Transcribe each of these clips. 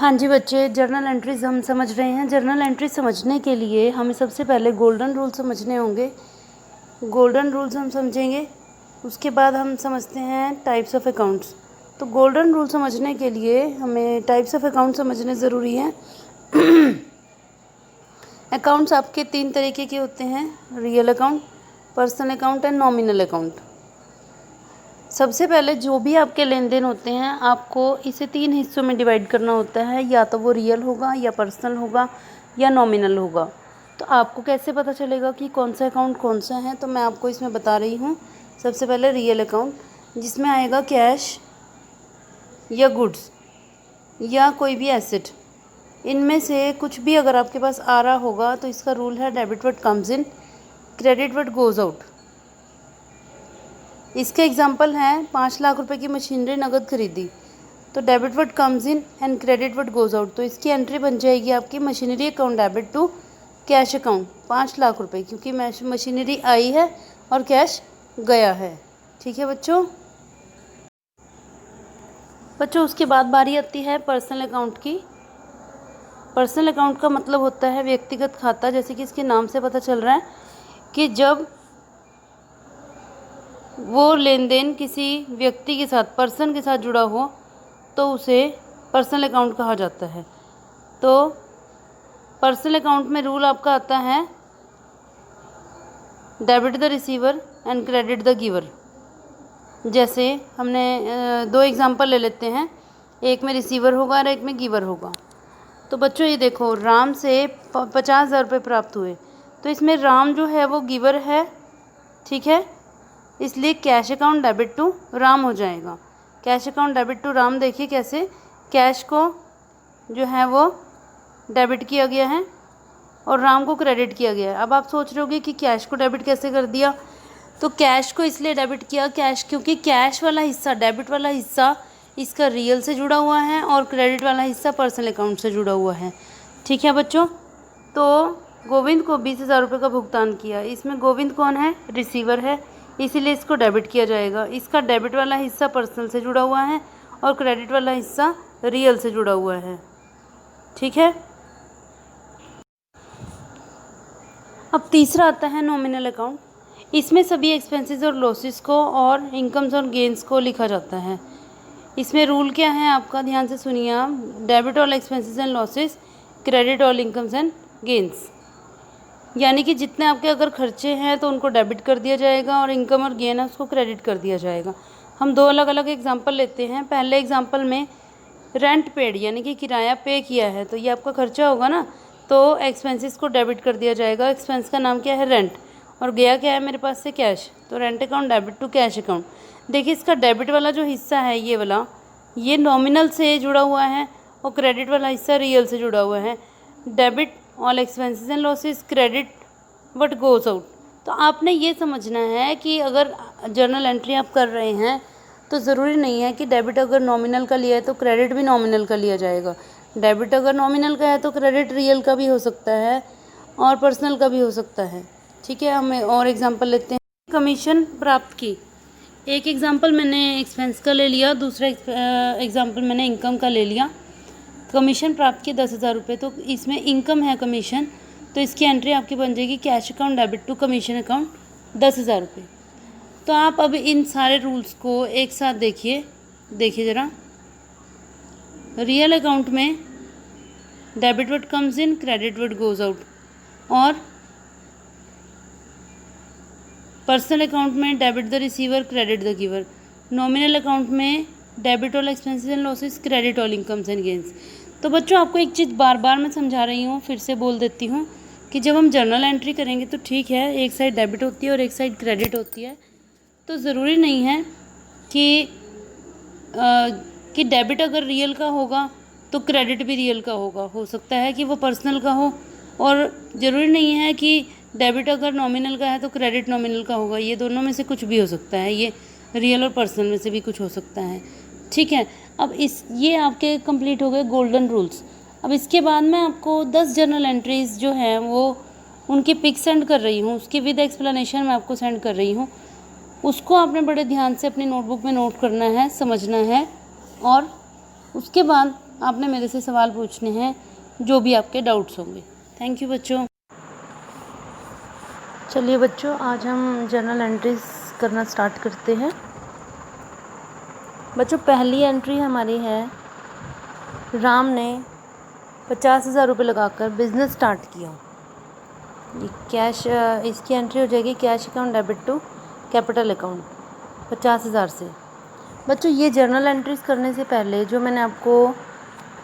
हाँ जी बच्चे, journal entries हम समझ रहे हैं। जर्नल एंट्री समझने के लिए हमें सबसे पहले गोल्डन रूल समझने होंगे। गोल्डन रूल्स हम समझेंगे, उसके बाद हम समझते हैं टाइप्स ऑफ अकाउंट्स। तो गोल्डन रूल समझने के लिए हमें टाइप्स ऑफ अकाउंट समझने ज़रूरी हैं। अकाउंट्स आपके 3 तरीके के होते हैं, real account, personal account and nominal account. सबसे पहले जो भी आपके लेन देन होते हैं आपको इसे 3 हिस्सों में डिवाइड करना होता है, या तो वो रियल होगा या पर्सनल होगा या नॉमिनल होगा। तो आपको कैसे पता चलेगा कि कौन सा अकाउंट कौन सा है, तो मैं आपको इसमें बता रही हूँ। सबसे पहले रियल अकाउंट, जिसमें आएगा कैश या गुड्स या कोई भी एसेट। इनमें से कुछ भी अगर आपके पास आ रहा होगा तो इसका रूल है debit what comes in, credit what goes out. इसके एग्जाम्पल हैं 5 लाख रुपए की मशीनरी नगद खरीदी, तो debit what comes in and credit what goes out. तो इसकी एंट्री बन जाएगी आपकी machinery account debit to cash account 5 lakh रुपए, क्योंकि मशीनरी आई है और कैश गया है। ठीक है बच्चों। उसके बाद बारी आती है पर्सनल अकाउंट की। पर्सनल अकाउंट का मतलब होता है व्यक्तिगत खाता, जैसे कि इसके नाम से पता चल रहा है कि जब वो लेन देन किसी व्यक्ति के साथ, पर्सन के साथ जुड़ा हो तो उसे पर्सनल अकाउंट कहा जाता है। तो पर्सनल अकाउंट में रूल आपका आता है debit the receiver and credit the giver. जैसे हमने 2 एग्जांपल ले लेते हैं, एक में रिसीवर होगा और एक में गिवर होगा। तो बच्चों ये देखो, राम से 50,000 रुपये प्राप्त हुए, तो इसमें राम जो है वो गिवर है, ठीक है, इसलिए cash account debit to Ram हो जाएगा। Cash account debit to Ram, देखिए कैसे कैश को जो है वो डेबिट किया गया है और राम को क्रेडिट किया गया है। अब आप सोच रहे होगे कि कैश को डेबिट कैसे कर दिया, तो कैश को इसलिए डेबिट किया, कैश क्योंकि कैश वाला हिस्सा, डेबिट वाला हिस्सा इसका रियल से जुड़ा हुआ है और क्रेडिट वाला हिस्सा पर्सनल अकाउंट से जुड़ा हुआ है। ठीक है बच्चों। तो गोविंद को 20,000 रुपये का भुगतान किया, इसमें गोविंद कौन है, रिसीवर है, इसीलिए इसको डेबिट किया जाएगा। इसका डेबिट वाला हिस्सा पर्सनल से जुड़ा हुआ है और क्रेडिट वाला हिस्सा रियल से जुड़ा हुआ है। ठीक है। अब तीसरा आता है नॉमिनल अकाउंट। इसमें सभी एक्सपेंसेस और लॉसेस को और इनकम्स और गेंस को लिखा जाता है। इसमें रूल क्या है आपका, ध्यान से सुनिए आप। Debit all expenses and losses, credit all incomes and gains. यानी कि जितने आपके अगर खर्चे हैं तो उनको डेबिट कर दिया जाएगा और इनकम और गेन है उसको क्रेडिट कर दिया जाएगा। हम 2 अलग अलग एग्जांपल लेते हैं। पहले एग्जांपल में रेंट पेड, यानी कि किराया पे किया है, तो ये आपका खर्चा होगा ना, तो एक्सपेंसेस को डेबिट कर दिया जाएगा। एक्सपेंस का नाम क्या है, रेंट, और गया क्या है मेरे पास से, कैश, तो rent account debit to cash account. देखिए इसका डेबिट वाला जो हिस्सा है ये वाला, ये नॉमिनल से जुड़ा हुआ है और क्रेडिट वाला हिस्सा रियल से जुड़ा हुआ है। Debit all expenses and losses, credit what goes out. तो आपने ये समझना है कि अगर जर्नल एंट्री आप कर रहे हैं तो ज़रूरी नहीं है कि डेबिट अगर नॉमिनल का लिया है तो क्रेडिट भी नॉमिनल का लिया जाएगा। डेबिट अगर नॉमिनल का है तो क्रेडिट रियल का भी हो सकता है और पर्सनल का भी हो सकता है। ठीक है। हम और एग्जांपल लेते हैं। कमीशन प्राप्त की, एक एग्जांपल मैंने एक्सपेंस का ले लिया, दूसरा एग्जांपल मैंने इनकम का ले लिया। कमीशन प्राप्त की 10,000 रुपये, तो इसमें इनकम है कमीशन, तो इसकी एंट्री आपकी बन जाएगी cash account debit to commission account 10,000 रुपये। तो आप अब इन सारे रूल्स को एक साथ देखिए ज़रा। रियल अकाउंट में debit what comes in, credit what goes out, और पर्सनल अकाउंट में debit the receiver, credit the giver. Nominal account में debit all expenses and losses, credit all incomes and gains. तो बच्चों आपको एक चीज़ बार बार मैं समझा रही हूँ, फिर से बोल देती हूँ कि जब हम जर्नल एंट्री करेंगे तो ठीक है, एक साइड डेबिट होती है और एक साइड क्रेडिट होती है, तो ज़रूरी नहीं है कि डेबिट अगर रियल का होगा तो क्रेडिट भी रियल का होगा। हो सकता है कि वो पर्सनल का हो, और ज़रूरी नहीं है कि डेबिट अगर नॉमिनल का है तो क्रेडिट नॉमिनल का होगा। ये दोनों में से कुछ भी हो सकता है, ये रियल और पर्सनल में से भी कुछ हो सकता है। ठीक है। अब ये आपके कंप्लीट हो गए गोल्डन रूल्स। अब इसके बाद मैं आपको 10 जर्नल एंट्रीज़ जो हैं वो उनकी पिक सेंड कर रही हूँ, उसकी विद एक्सप्लेनेशन मैं आपको सेंड कर रही हूँ। उसको आपने बड़े ध्यान से अपनी नोटबुक में नोट करना है, समझना है, और उसके बाद आपने मेरे से सवाल पूछने हैं जो भी आपके डाउट्स होंगे। थैंक यू बच्चों। चलिए बच्चों, आज हम जर्नल एंट्रीज करना स्टार्ट करते हैं। बच्चों, पहली एंट्री हमारी है, राम ने 50,000 रुपये लगाकर बिज़नेस स्टार्ट किया। ये कैश, इसकी एंट्री हो जाएगी cash account debit to capital account 50,000 से। बच्चों, ये जर्नल एंट्रीज करने से पहले जो मैंने आपको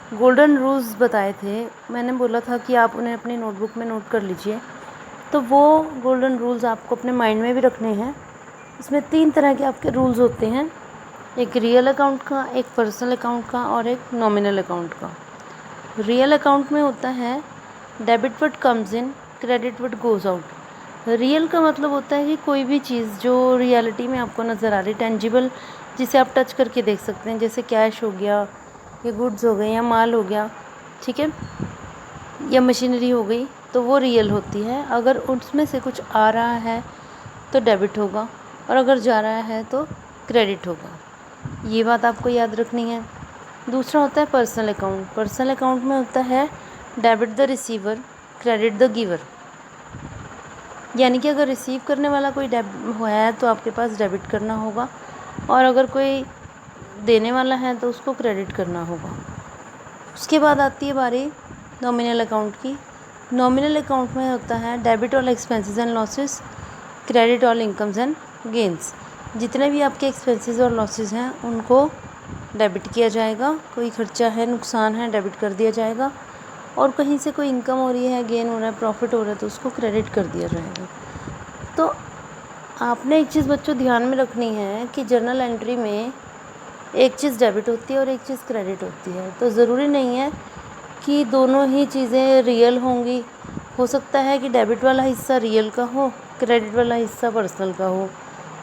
गोल्डन रूल्स बताए थे, मैंने बोला था कि आप उन्हें अपनी नोटबुक में नोट कर लीजिए। तो वो गोल्डन रूल्स आपको अपने माइंड में भी रखने हैं। इसमें 3 तरह के आपके रूल्स होते हैं, एक रियल अकाउंट का, एक पर्सनल अकाउंट का और एक नॉमिनल अकाउंट का। रियल अकाउंट में होता है debit what comes in, credit what goes out. Real का मतलब होता है कि कोई भी चीज़ जो रियलिटी में आपको नज़र आ रही, टेंजिबल, जिसे आप टच करके देख सकते हैं, जैसे कैश हो गया या गुड्स हो गए या माल हो गया, ठीक है, या मशीनरी हो गई, तो वो रियल होती है। अगर उसमें से कुछ आ रहा है तो डेबिट होगा और अगर जा रहा है तो क्रेडिट होगा। ये बात आपको याद रखनी है। दूसरा होता है पर्सनल अकाउंट। पर्सनल अकाउंट में होता है debit the receiver, credit the giver. यानी कि अगर रिसीव करने वाला कोई है तो आपके पास डेबिट करना होगा, और अगर कोई देने वाला है तो उसको क्रेडिट करना होगा। उसके बाद आती है बारी नॉमिनल अकाउंट की। नॉमिनल अकाउंट में होता है debit all expenses and losses, credit all incomes and gains. जितने भी आपके एक्सपेंसेस और लॉसेस हैं उनको डेबिट किया जाएगा। कोई खर्चा है, नुकसान है, डेबिट कर दिया जाएगा, और कहीं से कोई इनकम हो रही है, गेन हो रहा है, प्रॉफिट हो रहा है, तो उसको क्रेडिट कर दिया जाएगा। तो आपने एक चीज़ बच्चों ध्यान में रखनी है कि जर्नल एंट्री में एक चीज़ डेबिट होती है और एक चीज़ क्रेडिट होती है। तो ज़रूरी नहीं है कि दोनों ही चीज़ें रियल होंगी। हो सकता है कि डेबिट वाला हिस्सा रियल का हो, क्रेडिट वाला हिस्सा पर्सनल का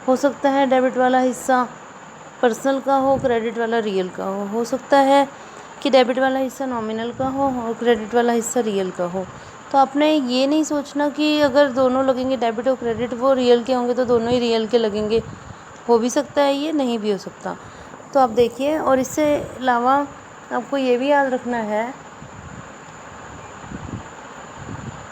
हो सकता है डेबिट वाला हिस्सा पर्सनल का हो, क्रेडिट वाला रियल का हो सकता है कि डेबिट वाला हिस्सा नॉमिनल का हो और क्रेडिट वाला हिस्सा रियल का हो। तो आपने ये नहीं सोचना कि अगर दोनों लगेंगे, डेबिट और क्रेडिट, वो रियल के होंगे तो दोनों ही रियल के लगेंगे। हो भी सकता है, ये नहीं भी हो सकता। तो आप देखिए, और इससे अलावा आपको ये भी याद रखना है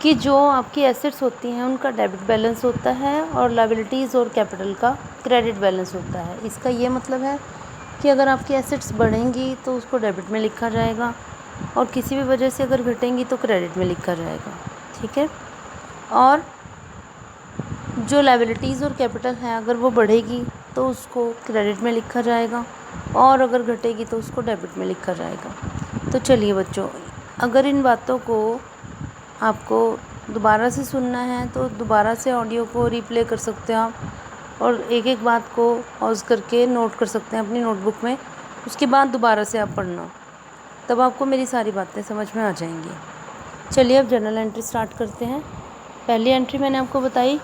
कि जो आपकी एसेट्स होती हैं उनका डेबिट बैलेंस होता है और लायबिलिटीज़ और कैपिटल का क्रेडिट बैलेंस होता है। इसका ये मतलब है कि अगर आपकी एसेट्स बढ़ेंगी तो उसको डेबिट में लिखा जाएगा, और किसी भी वजह से अगर घटेंगी तो क्रेडिट में लिखा जाएगा, ठीक है। और जो लायबिलिटीज़ और कैपिटल है, अगर वो बढ़ेगी तो उसको क्रेडिट में लिखा जाएगा, और अगर घटेगी तो उसको डेबिट में लिखा जाएगा। तो चलिए बच्चों, अगर इन बातों को आपको दोबारा से सुनना है तो दोबारा से ऑडियो को रिप्ले कर सकते हैं आप, और एक एक बात को पॉज करके नोट कर सकते हैं अपनी नोटबुक में। उसके बाद दोबारा से आप पढ़ना, तब आपको मेरी सारी बातें समझ में आ जाएंगी। चलिए अब जर्नल एंट्री स्टार्ट करते हैं। पहली एंट्री मैंने आपको बताई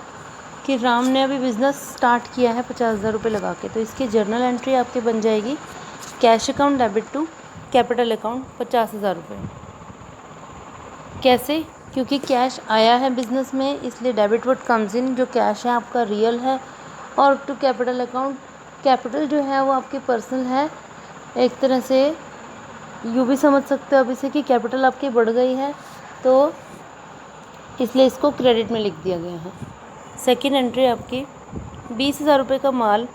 कि राम ने अभी बिज़नेस स्टार्ट किया है 50,000 रुपये लगा के। तो इसकी जर्नल एंट्री आपकी बन जाएगी cash account debit to capital account 50,000 रुपये। कैसे? क्योंकि कैश आया है बिज़नेस में, इसलिए डेबिट व्हाट कम्स इन, जो कैश है आपका रियल है, और टू कैपिटल अकाउंट, कैपिटल जो है वो आपकी पर्सनल है। एक तरह से यूँ भी समझ सकते हो अब इसे कि कैपिटल आपकी बढ़ गई है, तो इसलिए इसको क्रेडिट में लिख दिया गया है। सेकेंड एंट्री आपकी 20,000 रुपये का माल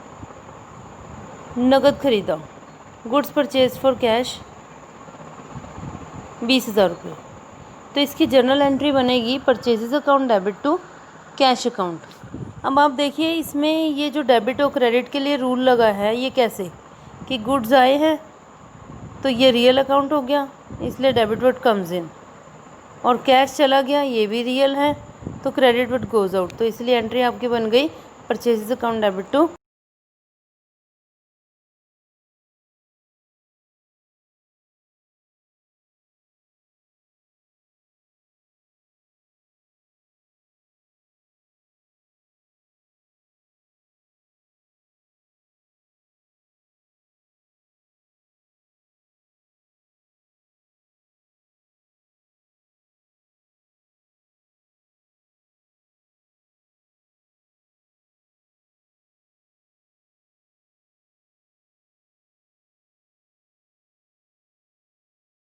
नगद खरीदा, गुड्स परचेज फॉर कैश 20,000 रुपये। तो इसकी जर्नल एंट्री बनेगी purchases account debit to cash account. अब आप देखिए, इसमें ये जो डेबिट और क्रेडिट के लिए रूल लगा है, ये कैसे कि गुड्स आए हैं तो ये रियल अकाउंट हो गया, इसलिए डेबिट व्हाट कम्स इन, और कैश चला गया, ये भी रियल है, तो क्रेडिट व्हाट गोज़ आउट, तो इसलिए एंट्री आपकी बन गई परचेजेस अकाउंट डेबिट टू